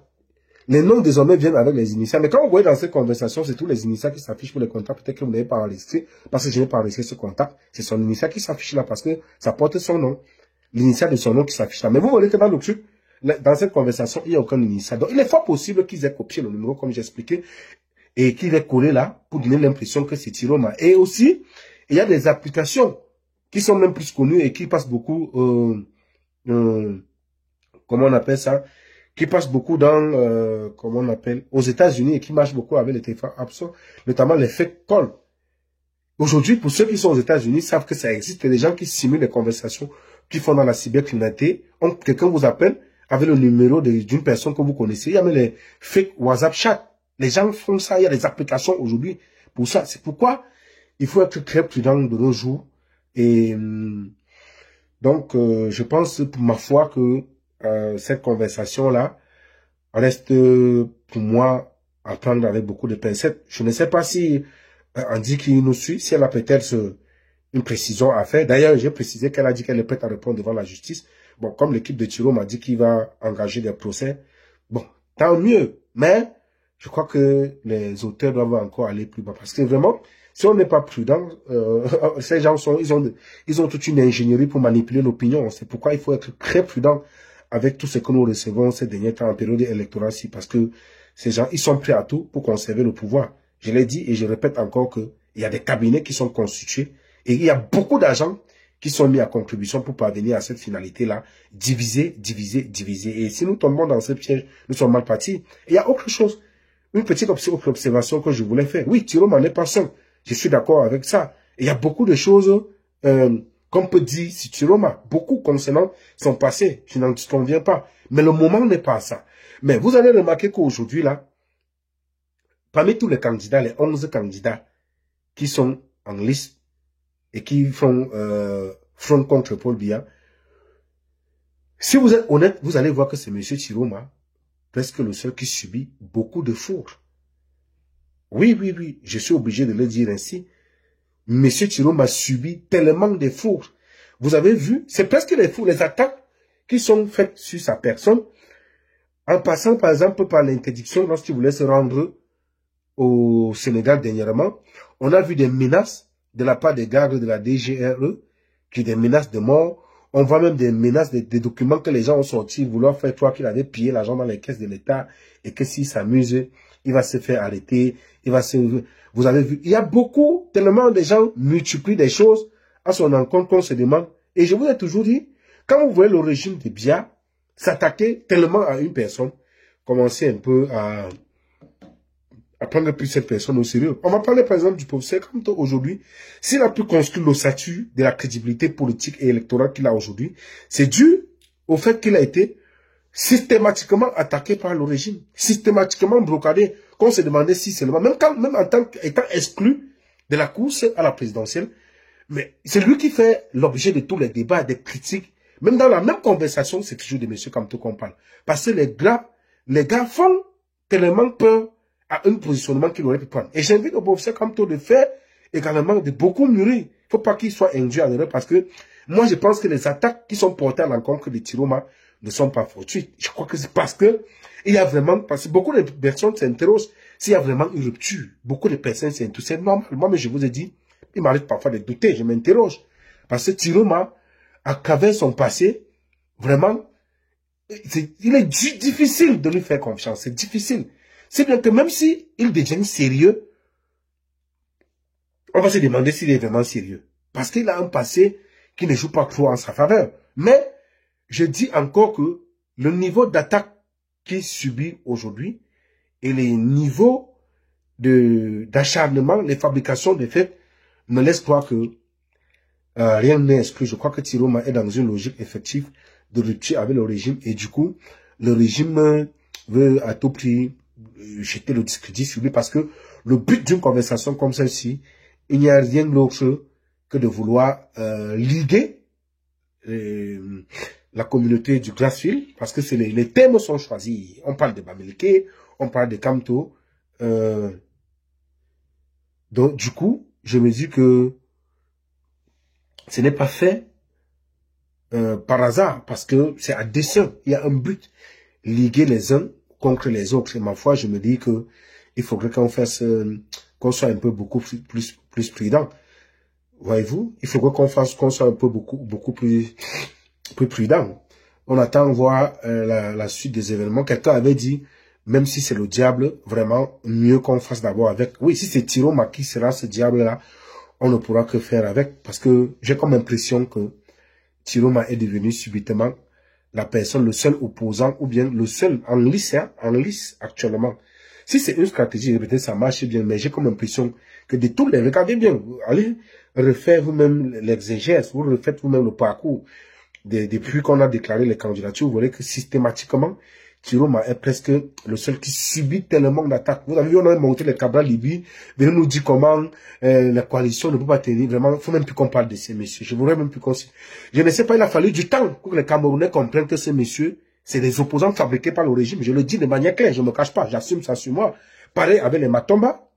Les noms désormais viennent avec les initiales. Mais quand vous voyez dans cette conversation, c'est tous les initiales qui s'affichent pour les contacts. Peut-être que vous n'avez pas enregistré, parce que je n'ai pas enregistré ce contact. C'est son initiale qui s'affiche là, parce que ça porte son nom. L'initiale de son nom qui s'affiche là. Mais vous voyez que dans le truc, dans cette conversation, il n'y a aucun initial. Donc, il est fort possible qu'ils aient copié le numéro, comme j'ai expliqué, et qu'il est collé là, pour donner l'impression que c'est Chiroma. Et aussi, il y a des applications qui sont même plus connues et qui passent beaucoup, comment on appelle ça, qui passent beaucoup dans, comment on appelle, aux États-Unis et qui marchent beaucoup avec les téléphones absents, notamment les fake calls. Aujourd'hui, pour ceux qui sont aux États-Unis, savent que ça existe. Il y a des gens qui simulent des conversations qui font dans la cybercriminalité. Quelqu'un vous appelle avec le numéro d'une personne que vous connaissez. Il y a même les fake WhatsApp chat. Les gens font ça. Il y a des applications aujourd'hui pour ça. C'est pourquoi il faut être très prudent de nos jours. Et donc, je pense pour ma foi que cette conversation-là reste pour moi à prendre avec beaucoup de pincettes. Je ne sais pas si Andy qui nous suit, si elle a peut-être une précision à faire. D'ailleurs, j'ai précisé qu'elle a dit qu'elle est prête à répondre devant la justice. Bon, comme l'équipe de Chiro m'a dit qu'il va engager des procès, bon, tant mieux. Mais je crois que les auteurs doivent encore aller plus bas. Parce que vraiment, si on n'est pas prudent, ces gens ils ont toute une ingénierie pour manipuler l'opinion. C'est pourquoi il faut être très prudent avec tout ce que nous recevons ces derniers temps en période électorale-ci. Parce que ces gens, ils sont prêts à tout pour conserver le pouvoir. Je l'ai dit et je répète encore que il y a des cabinets qui sont constitués et il y a beaucoup d'argent qui sont mis à contribution pour parvenir à cette finalité-là. Diviser, diviser, diviser. Et si nous tombons dans ce piège, nous sommes mal partis. Et il y a autre chose. Une petite observation que je voulais faire. Oui, Chiroma n'est pas seul. Je suis d'accord avec ça. Et il y a beaucoup de choses qu'on peut dire sur Chiroma. Beaucoup concernant son passé. Je n'en conviens pas. Mais le moment n'est pas ça. Mais vous allez remarquer qu'aujourd'hui, là, parmi tous les candidats, les 11 candidats qui sont en liste et qui font front contre Paul Biya, si vous êtes honnête, vous allez voir que c'est M. Chiroma presque le seul qui subit beaucoup de fours. Oui, oui, oui, je suis obligé de le dire ainsi. M. Chiroma subit tellement de fours. Vous avez vu, c'est presque les fours, les attaques qui sont faites sur sa personne, en passant par exemple par l'interdiction lorsqu'il voulait se rendre au Sénégal dernièrement. On a vu des menaces de la part des gardes de la DGRE, qui des menaces de mort. On voit même des menaces, des documents que les gens ont sortis, vouloir faire croire qu'il avait pillé l'argent dans les caisses de l'État et que s'il s'amuse, il va se faire arrêter, il va se... Vous avez vu, il y a beaucoup, tellement de gens multiplient des choses à son encontre qu'on se demande. Et je vous ai toujours dit, quand vous voyez le régime de Biya s'attaquer tellement à une personne, commencez un peu à prendre plus cette personne au sérieux. On va parler par exemple du professeur Kamto aujourd'hui. S'il a pu construire l'ossature de la crédibilité politique et électorale qu'il a aujourd'hui, c'est dû au fait qu'il a été systématiquement attaqué par le régime, systématiquement blocadé, qu'on se demandait si seulement, même en tant qu'étant exclu de la course à la présidentielle, mais c'est lui qui fait l'objet de tous les débats, des critiques, même dans la même conversation, c'est toujours de M. Kamto qu'on parle. Parce que les gars font tellement peur à un positionnement qu'il aurait pu prendre. Et j'invite au professeur Kamto de faire également de beaucoup mûrir. Il ne faut pas qu'il soit induit en erreur parce que moi je pense que les attaques qui sont portées à l'encontre de Chiroma ne sont pas fortuites. Je crois que c'est parce que il y a vraiment, parce que beaucoup de personnes s'interrogent s'il y a vraiment une rupture. Beaucoup de personnes s'interrogent. C'est normal. Moi, mais je vous ai dit, il m'arrive parfois de douter, je m'interroge. Parce que Chiroma, à travers son passé, vraiment, il est difficile de lui faire confiance. C'est difficile. C'est bien que même si il devient sérieux, on va se demander s'il est vraiment sérieux. Parce qu'il a un passé qui ne joue pas trop en sa faveur. Mais, je dis encore que le niveau d'attaque qu'il subit aujourd'hui et les niveaux d'acharnement, les fabrications de faits, me laissent croire que rien n'est exclu. Je crois que Chiroma est dans une logique effective de rupture avec le régime. Et du coup, le régime veut à tout prix jeter le discrédit sur lui parce que le but d'une conversation comme celle-ci, il n'y a rien d'autre que de vouloir liguer la communauté du Grassfield parce que les thèmes sont choisis. On parle de Bamileke, on parle de Kamto. Donc, du coup, je me dis que ce n'est pas fait par hasard parce que c'est à dessein. Il y a un but. Liguer les uns contre les autres. Et ma foi, je me dis que il faudrait qu'on soit un peu beaucoup plus prudent. Voyez-vous, il faudrait qu'on soit un peu beaucoup plus prudent. On attend voir la suite des événements. Quelqu'un avait dit, même si c'est le diable, vraiment, mieux qu'on fasse d'abord avec. Oui, si c'est Chiroma qui sera ce diable-là, on ne pourra que faire avec. Parce que j'ai comme impression que Chiroma est devenu subitement la personne, le seul opposant, ou bien le seul en lice actuellement. Si c'est une stratégie, peut-être ça marche bien, mais j'ai comme impression que de tous les, regardez bien, allez refaire vous-même l'exégèse, vous refaites vous-même le parcours. Depuis qu'on a déclaré les candidatures, vous voyez que systématiquement, Chiroma est presque le seul qui subit tellement d'attaques. Vous avez vu, on a monté les Cabral Libye, venez nous dire comment la coalition ne peut pas tenir. Vraiment, il faut même plus qu'on parle de ces messieurs. Je voudrais même plus qu'on... Je ne sais pas, il a fallu du temps pour que les Camerounais comprennent que ces messieurs, c'est des opposants fabriqués par le régime. Je le dis de manière claire, je ne me cache pas, j'assume ça sur moi. Pareil avec les Matomba,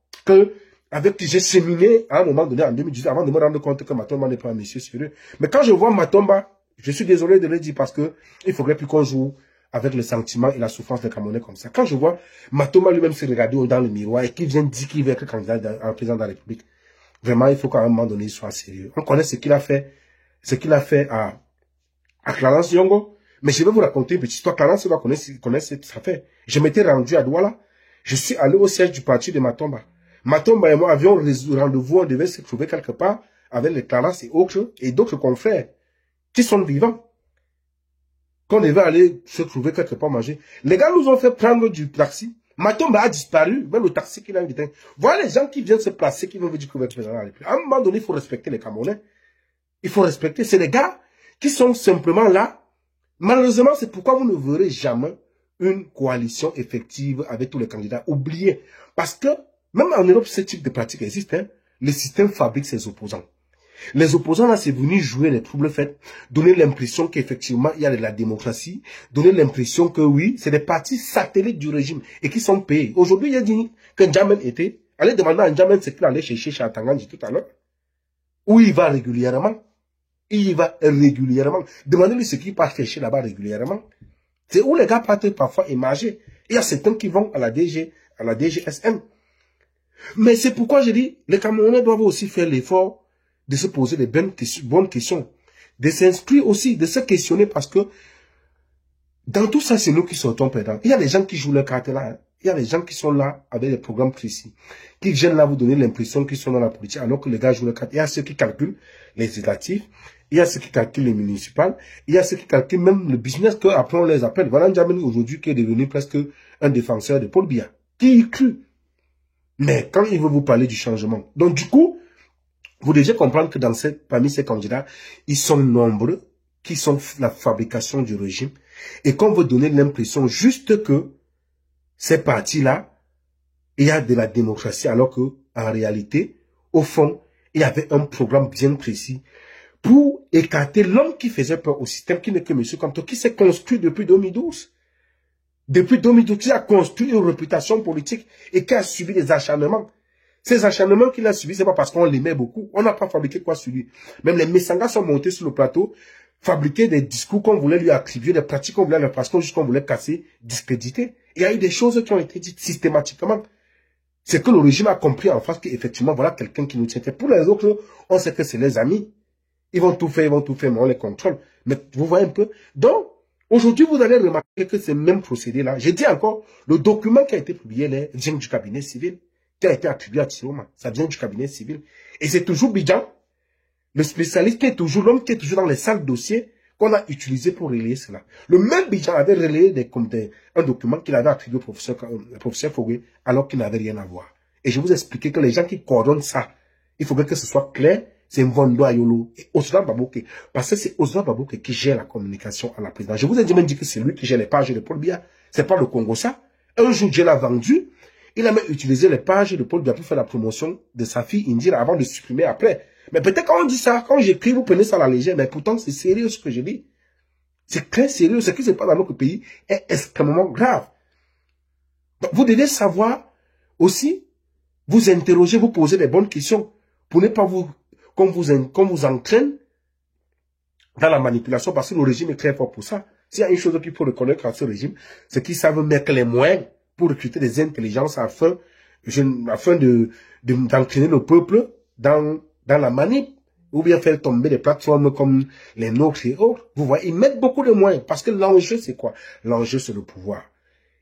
avec qui j'ai séminé à un moment donné en 2018, avant de me rendre compte que Matomba n'est pas un monsieur sérieux. Mais quand je vois Matomba, je suis désolé de le dire parce que il faudrait plus qu'on joue avec le sentiment et la souffrance des Camerounais comme ça. Quand je vois Matomba lui-même se regarder dans le miroir et qu'il vient dire qu'il veut être candidat en président de la République, vraiment, il faut qu'à un moment donné, il soit sérieux. On connaît ce qu'il a fait à Clarence Yongo. Mais je vais vous raconter une petite histoire. Clarence va connaître cette affaire. Je m'étais rendu à Douala. Je suis allé au siège du parti de Matomba. Matomba et moi avions rendez-vous, on devait se trouver quelque part avec les Clarence et d'autres confrères qui sont vivants. Qu'on devait aller se trouver quelque part manger. Les gars nous ont fait prendre du taxi. Matomba a disparu, même le taxi qu'il a invité. Voilà les gens qui viennent se placer, qui vont dire que vous êtes président de la République. À un moment donné, il faut respecter les Camerounais. Il faut respecter. C'est les gars qui sont simplement là. Malheureusement, c'est pourquoi vous ne verrez jamais une coalition effective avec tous les candidats. Oubliez. Parce que Même en Europe, ce type de pratique existe. Hein. Le système fabrique ses opposants. Les opposants, là, c'est venu jouer les troubles faits, donner l'impression qu'effectivement, il y a de la démocratie, donner l'impression que oui, c'est des partis satellites du régime et qui sont payés. Aujourd'hui, il a dit que N'Djamène était, allez demander à N'Djamène ce qu'il allait chercher chez Atanganji tout à l'heure, où il va régulièrement. Il y va régulièrement. Demandez-lui ce qu'il part chercher là-bas régulièrement. C'est où les gars partent parfois émarger. Il y a certains qui vont à la DGSN. Mais c'est pourquoi je dis, les Camerounais doivent aussi faire l'effort de se poser des bonnes questions, de s'inscrire aussi, de se questionner parce que dans tout ça, c'est nous qui sortons perdants. Il y a des gens qui jouent leur carte là. Hein. Il y a des gens qui sont là avec des programmes précis, qui viennent là vous donner l'impression qu'ils sont dans la politique alors que les gars jouent leur carte. Il y a ceux qui calculent les législatives, il y a ceux qui calculent les municipales, il y a ceux qui calculent même le business qu'après on les appelle. Voilà N'Djamène aujourd'hui qui est devenu presque un défenseur de Paul Biya. Qui y crut? Mais quand il veut vous parler du changement. Donc du coup, vous devez comprendre que parmi ces candidats, ils sont nombreux qui sont la fabrication du régime et qu'on veut donner l'impression juste que ces partis-là, il y a de la démocratie alors que en réalité, au fond, il y avait un programme bien précis pour écarter l'homme qui faisait peur au système, qui n'est que M. Kamto, qui s'est construit depuis 2012. Depuis 2012, qui a construit une réputation politique et qui a subi des acharnements. Ces acharnements qu'il a subis, c'est pas parce qu'on l'aimait beaucoup. On n'a pas fabriqué quoi sur lui. Même les Messangas sont montés sur le plateau, fabriquer des discours qu'on voulait lui attribuer, des pratiques qu'on voulait lui passer, juste qu'on voulait casser, discréditer. Il y a eu des choses qui ont été dites systématiquement. C'est que le régime a compris en face qu'effectivement, voilà quelqu'un qui nous tient. Pour les autres, on sait que c'est les amis. Ils vont tout faire, mais on les contrôle. Mais vous voyez un peu. Donc, aujourd'hui, vous allez remarquer que ces mêmes procédés-là, j'ai dit encore, le document qui a été publié là, vient du cabinet civil, qui a été attribué à Tiroma. Ça vient du cabinet civil. Et c'est toujours Bidjan, le spécialiste qui est toujours, l'homme qui est toujours dans les salles dossiers, qu'on a utilisé pour relayer cela. Le même Bidjan avait relayé un document qu'il avait attribué au professeur Fogé, alors qu'il n'avait rien à voir. Et je vous ai expliqué que les gens qui coordonnent ça, il faudrait que ce soit clair, c'est Mvondo Ayolo et Osman Baboke. Parce que c'est Osman Baboke qui gère la communication à la présidence. Je vous ai même dit que c'est lui qui gère les pages de Paul Biya. C'est pas le Congo ça. Un jour, Dieu l'a vendu. Il a même utilisé les pages de Paul Biya pour faire la promotion de sa fille Indira avant de supprimer après. Mais peut-être quand on dit ça, quand j'écris, vous prenez ça à la légère. Mais pourtant, c'est sérieux ce que je dis. C'est très sérieux. Ce qui se passe dans notre pays est extrêmement grave. Donc, vous devez savoir aussi vous interroger, vous poser des bonnes questions pour ne pas qu'on vous entraîne dans la manipulation, parce que le régime est très fort pour ça. S'il y a une chose qu'il faut reconnaître à ce régime, c'est qu'ils savent mettre les moyens pour recruter des intelligences afin d'entraîner le peuple dans la manip, ou bien faire tomber des plateformes comme les nôtres et autres. Vous voyez, ils mettent beaucoup de moyens, parce que l'enjeu, c'est quoi? L'enjeu, c'est le pouvoir.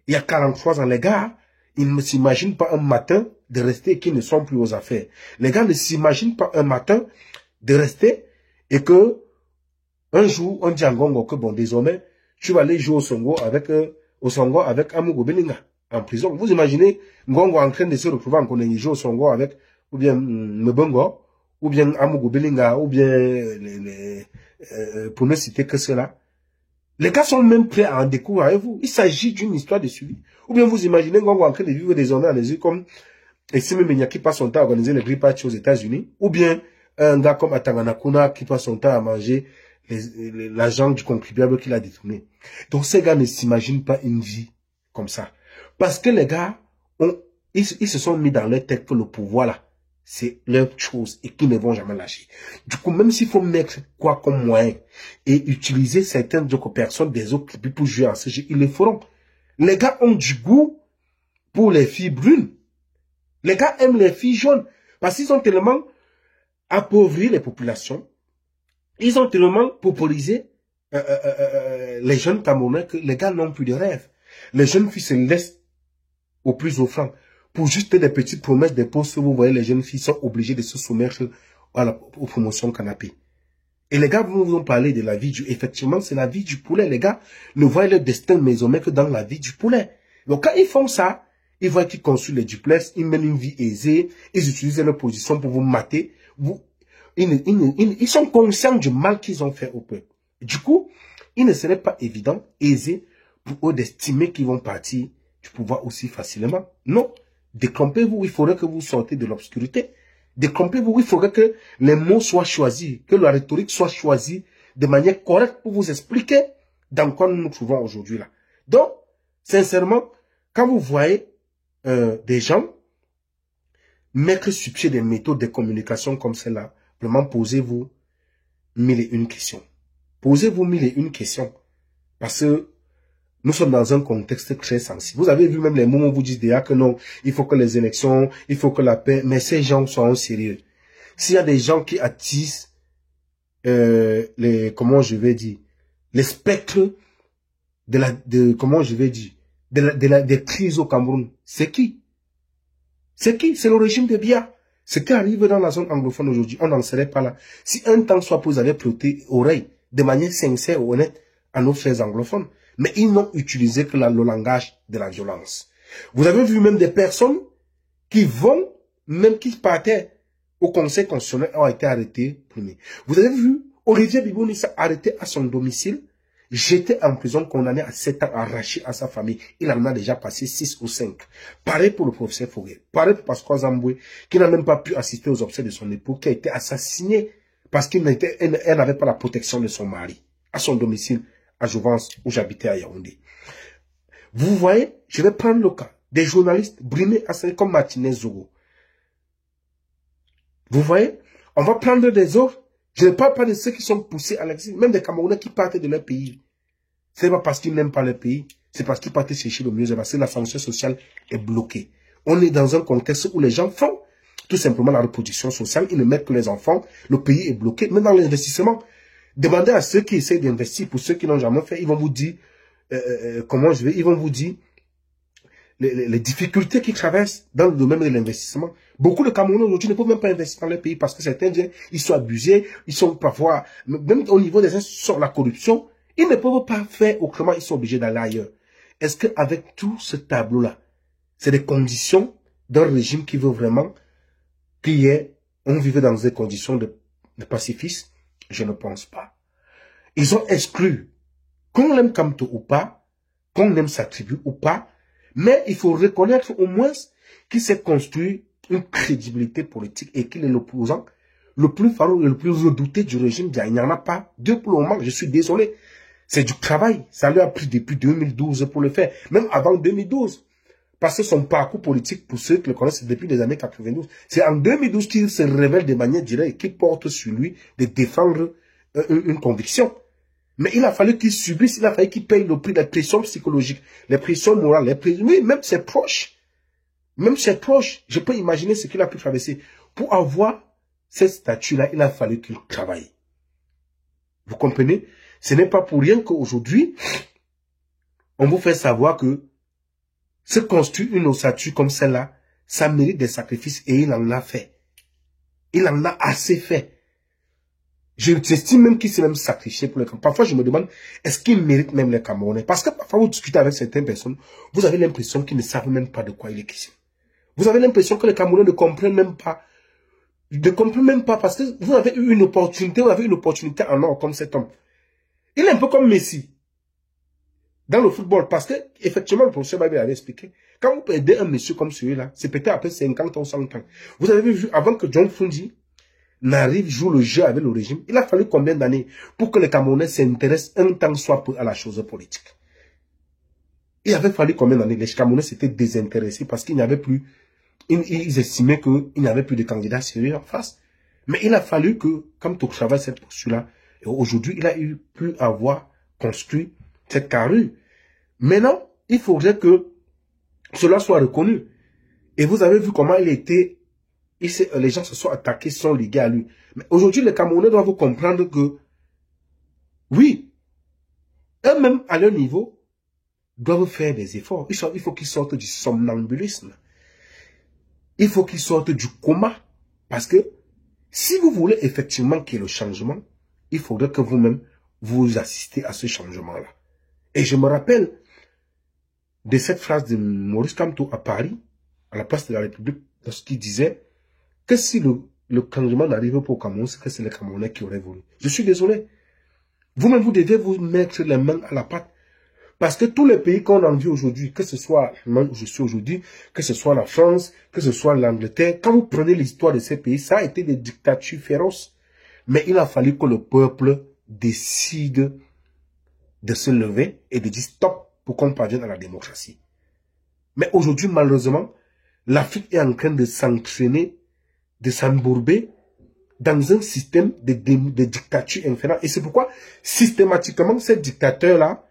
Il y a 43 ans, les gars, ils ne s'imaginent pas un matin de rester et qu'ils ne sont plus aux affaires. Les gars ne s'imaginent pas un matin de rester et que un jour, on dit à Ngongo que bon, désormais, tu vas aller jouer au Songo avec Amogo Belinga en prison. Vous imaginez Ngongo en train de se retrouver en Konengi jouer au Songo avec, ou bien Mbongo, ou bien Amogo Belinga, ou bien pour ne citer que cela. Les gars sont même prêts à en découvrir avec vous. Il s'agit d'une histoire de suivi. Ou bien vous imaginez Ngongo en train de vivre désormais à les yeux comme Essime Menya qui passe son temps à organiser les green parties aux États-Unis, ou bien un gars comme Atangana Kuna qui passe son temps à manger l'argent du contribuable qu'il a détourné. Donc ces gars ne s'imaginent pas une vie comme ça. Parce que les gars, ils se sont mis dans leur tête que le pouvoir là, c'est leur chose et qu'ils ne vont jamais lâcher. Du coup, même s'il faut mettre quoi comme moyen et utiliser certaines autres personnes des autres pour jouer en ce jeu, ils le feront. Les gars ont du goût pour les filles brunes. Les gars aiment les filles jaunes parce qu'ils ont tellement appauvri les populations. Ils ont tellement populisé les jeunes Camerounais que les gars n'ont plus de rêve. Les jeunes filles se laissent au plus offrant. Pour juste des petites promesses, des postes, vous voyez, les jeunes filles sont obligées de se soumettre aux promotions canapé. Et les gars vous ont parlé de la vie effectivement, c'est la vie du poulet. Les gars ne voient leur destin désormais que dans la vie du poulet. Donc quand ils font ça, ils voient qu'ils construisent les duplex, ils mènent une vie aisée, ils utilisent leur position pour vous mater. Ils sont conscients du mal qu'ils ont fait au peuple. Du coup, il ne serait pas aisé pour eux d'estimer qu'ils vont partir du pouvoir aussi facilement. Non. Décrompez-vous, il faudrait que vous sortez de l'obscurité. Décrompez-vous, il faudrait que les mots soient choisis, que la rhétorique soit choisie de manière correcte pour vous expliquer dans quoi nous nous trouvons aujourd'hui là. Donc, sincèrement, quand vous voyez des gens mettre sur pied des méthodes de communication comme celle-là, vraiment posez-vous 1001 questions. Posez-vous 1001 questions. Parce que nous sommes dans un contexte très sensible. Vous avez vu même les mots où vous dites déjà que non, il faut que les élections, il faut que la paix, mais ces gens sont sérieux. S'il y a des gens qui attisent comment je vais dire, les spectres des crises au Cameroun, c'est qui? C'est qui? C'est le régime de Biya. Ce qui arrive dans la zone anglophone aujourd'hui, on n'en serait pas là. Si un temps soit vous avez prêté oreille de manière sincère ou honnête à nos frères anglophones, mais ils n'ont utilisé que le langage de la violence. Vous avez vu même des personnes qui qui partaient au Conseil constitutionnel ont été arrêtées. Vous avez vu Olivier Bibonissa arrêté à son domicile, jeté en prison, condamné à 7 ans, arraché à sa famille. Il en a déjà passé 6 ou 5. Pareil pour le professeur Foguet. Pareil pour Pascal Zamboué, qui n'a même pas pu assister aux obsèques de son époux, qui a été assassiné parce qu'elle n'avait pas la protection de son mari, à son domicile, à Jouvence, où j'habitais à Yaoundé. Vous voyez, je vais prendre le cas des journalistes brimés comme Martinez Zogo. Vous voyez, on va prendre des autres. Je ne parle pas de ceux qui sont poussés à l'exil, même des Camerounais qui partent de leur pays. Ce n'est pas parce qu'ils n'aiment pas leur pays, c'est parce qu'ils partent chercher le mieux, parce que la fonction sociale est bloquée. On est dans un contexte où les gens font tout simplement la reproduction sociale, ils ne mettent que les enfants, le pays est bloqué. Même dans l'investissement, demandez à ceux qui essaient d'investir, pour ceux qui n'ont jamais fait, ils vont vous dire, ils vont vous dire les difficultés qu'ils traversent dans le domaine de l'investissement. Beaucoup de Camerounais aujourd'hui ne peuvent même pas investir dans leur pays parce que certains gens, ils sont abusés, ils sont parfois, même au niveau des institutions, la corruption, ils ne peuvent pas faire autrement, ils sont obligés d'aller ailleurs. Est-ce qu'avec tout ce tableau-là, c'est des conditions d'un régime qui veut vraiment on vivait dans des conditions de pacifisme? Je ne pense pas. Ils ont exclu, qu'on l'aime Kamto ou pas, qu'on aime sa tribu ou pas, mais il faut reconnaître au moins qu'il s'est construit une crédibilité politique et qu'il est l'opposant le plus farouche et le plus redouté du régime. Il n'y en a pas deux pour le moment, je suis désolé. C'est du travail. Ça lui a pris depuis 2012 pour le faire. Même avant 2012. Parce que son parcours politique, pour ceux qui le connaissent, c'est depuis les années 92. C'est en 2012 qu'il se révèle de manière directe et qu'il porte sur lui de défendre une conviction. Mais il a fallu qu'il subisse, il a fallu qu'il paye le prix des pressions psychologiques, les pressions morales, les pressions... Oui, même ses proches, je peux imaginer ce qu'il a pu traverser. Pour avoir cette statue-là, il a fallu qu'il travaille. Vous comprenez? Ce n'est pas pour rien qu'aujourd'hui, on vous fait savoir que se construire une statue comme celle-là, ça mérite des sacrifices et il en a fait. Il en a assez fait. J'estime même qu'il s'est même sacrifié pour les Camerounais. Parfois, je me demande, est-ce qu'il mérite même les Camerounais? Parce que parfois, vous discutez avec certaines personnes, vous avez l'impression qu'ils ne savent même pas de quoi il est question. Vous avez l'impression que les Camerounais ne comprennent même pas. Ne comprennent même pas parce que vous avez eu une opportunité, en or comme cet homme. Il est un peu comme Messi. Dans le football, parce que, effectivement, le professeur Babi avait expliqué, quand vous perdez un monsieur comme celui-là, c'est peut-être après 50 ou 100 ans. Vous avez vu, avant que John Fundi n'arrive, joue le jeu avec le régime, il a fallu combien d'années pour que les Camerounais s'intéressent un temps soit peu à la chose politique? Il avait fallu combien d'années? Les Camerounais s'étaient désintéressés parce qu'il n'y avait plus, ils estimaient qu'il n'y avait plus de candidats sérieux en face. Mais il a fallu que, comme tu travailles cette posture-là, aujourd'hui, il a pu avoir construit cette carrure. Maintenant, il faudrait que cela soit reconnu. Et vous avez vu comment il était, les gens se sont attaqués, sont ligués à lui. Mais aujourd'hui, les Camerounais doivent comprendre que, oui, eux-mêmes, à leur niveau, doivent faire des efforts. Il faut qu'ils sortent du somnambulisme. Il faut qu'ils sortent du coma. Parce que, si vous voulez effectivement qu'il y ait le changement, il faudrait que vous-même, vous assistez à ce changement-là. Et je me rappelle de cette phrase de Maurice Kamto à Paris, à la place de la République, lorsqu'il disait que si le changement n'arrive pas au Cameroun, c'est que c'est les Camerounais qui auraient voulu. Je suis désolé. Vous-même, vous devez vous mettre les mains à la pâte Parce que tous les pays qu'on envie aujourd'hui, que ce soit où je suis aujourd'hui, que ce soit la France, que ce soit l'Angleterre, quand vous prenez l'histoire de ces pays, ça a été des dictatures féroces. Mais il a fallu que le peuple décide de se lever et de dire stop pour qu'on parvienne à la démocratie. Mais aujourd'hui, malheureusement, l'Afrique est en train de s'entraîner, de s'embourber dans un système de dictature infernale. Et c'est pourquoi, systématiquement, ces dictateurs-là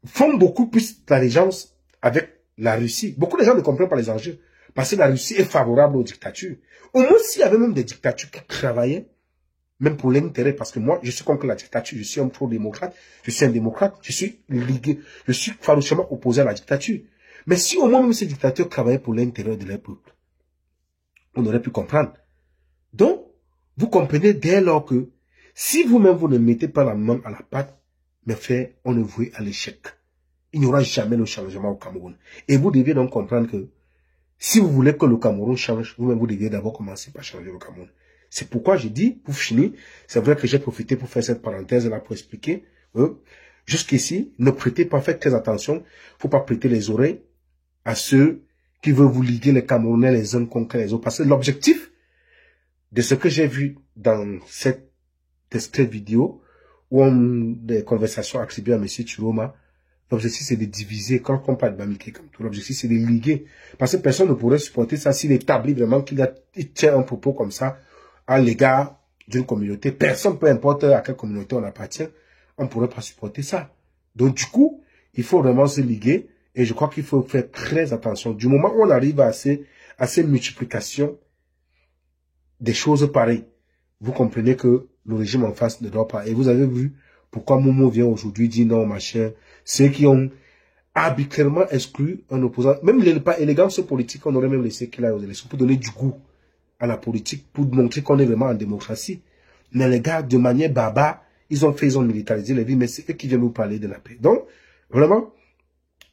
font beaucoup plus d'allégeance avec la Russie. Beaucoup de gens ne comprennent pas les enjeux. Parce que la Russie est favorable aux dictatures. Au moins, s'il y avait même des dictatures qui travaillaient, même pour l'intérêt, parce que moi, je suis contre la dictature, je suis un pro-démocrate, je suis un démocrate, je suis ligué, je suis farouchement opposé à la dictature. Mais si au moins même ces dictateurs travaillaient pour l'intérêt de leur peuple, on aurait pu comprendre. Donc, vous comprenez dès lors que, si vous-même vous ne mettez pas la main à la pâte, mais frère, on est voué à l'échec. Il n'y aura jamais le changement au Cameroun. Et vous devez donc comprendre que, si vous voulez que le Cameroun change, vous-même vous devez d'abord commencer par changer le Cameroun. C'est pourquoi j'ai dit, pour finir, c'est vrai que j'ai profité pour faire cette parenthèse-là pour expliquer, jusqu'ici, ne prêtez pas, faites très attention, faut pas prêter les oreilles à ceux qui veulent vous liguer les Camerounais les uns contre les autres. Parce que l'objectif de ce que j'ai vu dans cette vidéo, où des conversations attribuées à M. Chiroma, l'objectif c'est de diviser, quand on parle d'amitié comme tout, l'objectif c'est de liguer. Parce que personne ne pourrait supporter ça s'il établit vraiment qu'il tient un propos comme ça à l'égard d'une communauté. Personne, peu importe à quelle communauté on appartient, on ne pourrait pas supporter ça. Donc du coup, il faut vraiment se liguer et je crois qu'il faut faire très attention. Du moment où on arrive à ces multiplications des choses pareilles, vous comprenez que le régime en face ne doit pas. Et vous avez vu pourquoi Momo vient aujourd'hui dire non, machin. Ceux qui ont arbitrairement exclu un opposant, même il n'est pas élégant ce politique, on aurait même laissé qu'il aille aux élections pour donner du goût à la politique, pour montrer qu'on est vraiment en démocratie. Mais les gars, de manière barbare, ils ont militarisé les vies, mais c'est eux qui viennent nous parler de la paix. Donc, vraiment,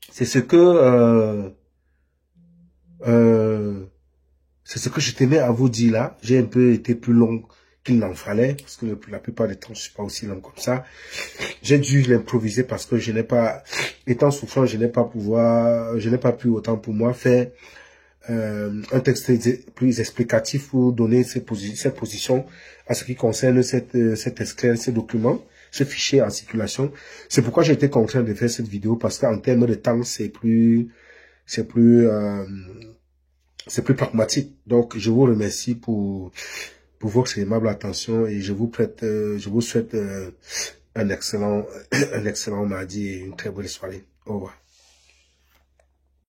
c'est ce que je tenais à vous dire là. J'ai un peu été plus long qu'il n'en fallait, parce que la plupart du temps, je suis pas aussi long comme ça. J'ai dû l'improviser parce que je n'ai pas, étant souffrant, je n'ai pas pu autant pour moi faire un texte plus explicatif pour donner cette position à ce qui concerne cet extrait, ces documents, ce fichier en circulation. C'est pourquoi j'ai été contraint de faire cette vidéo, parce qu'en termes de temps, c'est plus pragmatique. Donc, je vous remercie pour votre aimable attention et je vous souhaite un excellent mardi et une très bonne soirée. Au revoir.